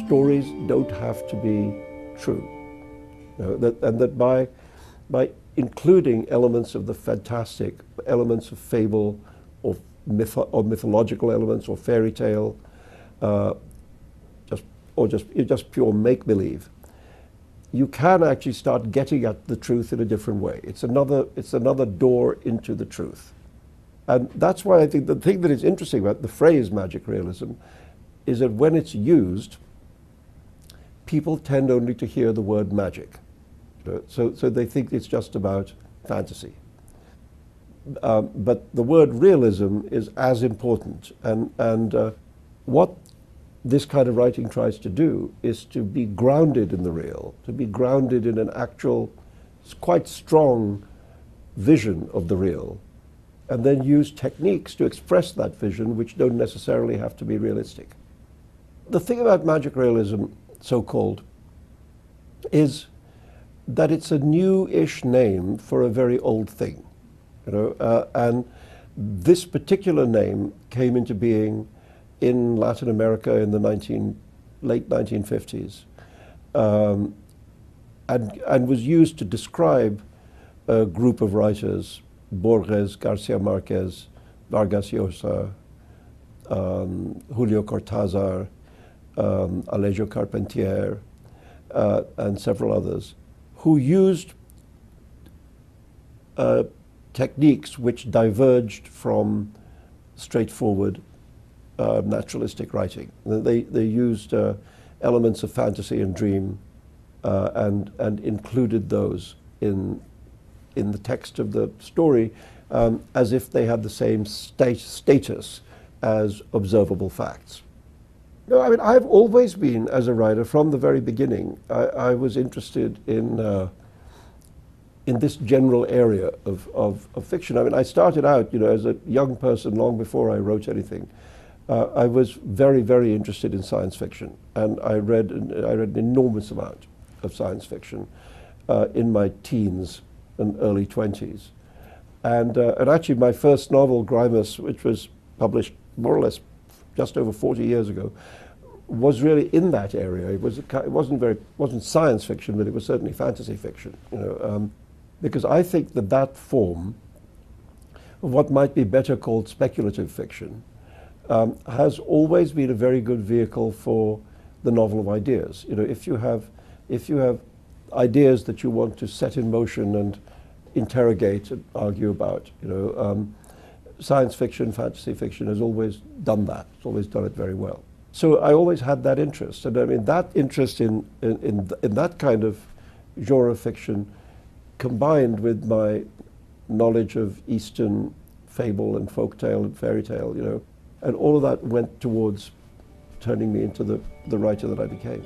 stories don't have to be true. And that by including elements of the fantastic, elements of fable, or mythological elements, or fairy tale, just pure make-believe, you can actually start getting at the truth in a different way. It's another door into the truth. And that's why I think the thing that is interesting about the phrase magic realism is that when it's used, people tend only to hear the word magic. So they think it's just about fantasy. But the word realism is as important. And what this kind of writing tries to do is to be grounded in the real, to be grounded in an actual, quite strong vision of the real, and then use techniques to express that vision which don't necessarily have to be realistic. The thing about magic realism, so-called, is that it's a new-ish name for a very old thing. And this particular name came into being in Latin America in the late 1950s, and was used to describe a group of writers: Borges, Garcia Marquez, Vargas Llosa, Julio Cortázar, Alejo Carpentier, and several others, who used techniques which diverged from straightforward naturalistic writing. They used elements of fantasy and dream, and included those in the text of the story, as if they had the same status as observable facts. No, I mean, I've always been, as a writer, from the very beginning, I was interested in this general area of fiction. I mean, I started out, as a young person, long before I wrote anything. I was very, very interested in science fiction, and I read an enormous amount of science fiction in my teens and early 20s. And actually my first novel, Grimus, which was published more or less just over 40 years ago, was really in that area. It wasn't science fiction, but it was certainly fantasy fiction. Because I think that form of what might be better called speculative fiction has always been a very good vehicle for the novel of ideas. If you have ideas that you want to set in motion and interrogate and argue about, science fiction, fantasy fiction has always done that. It's always done it very well. So I always had that interest, and I mean that interest in that kind of genre fiction, combined with my knowledge of Eastern fable and folktale and fairy tale, and all of that went towards turning me into the writer that I became.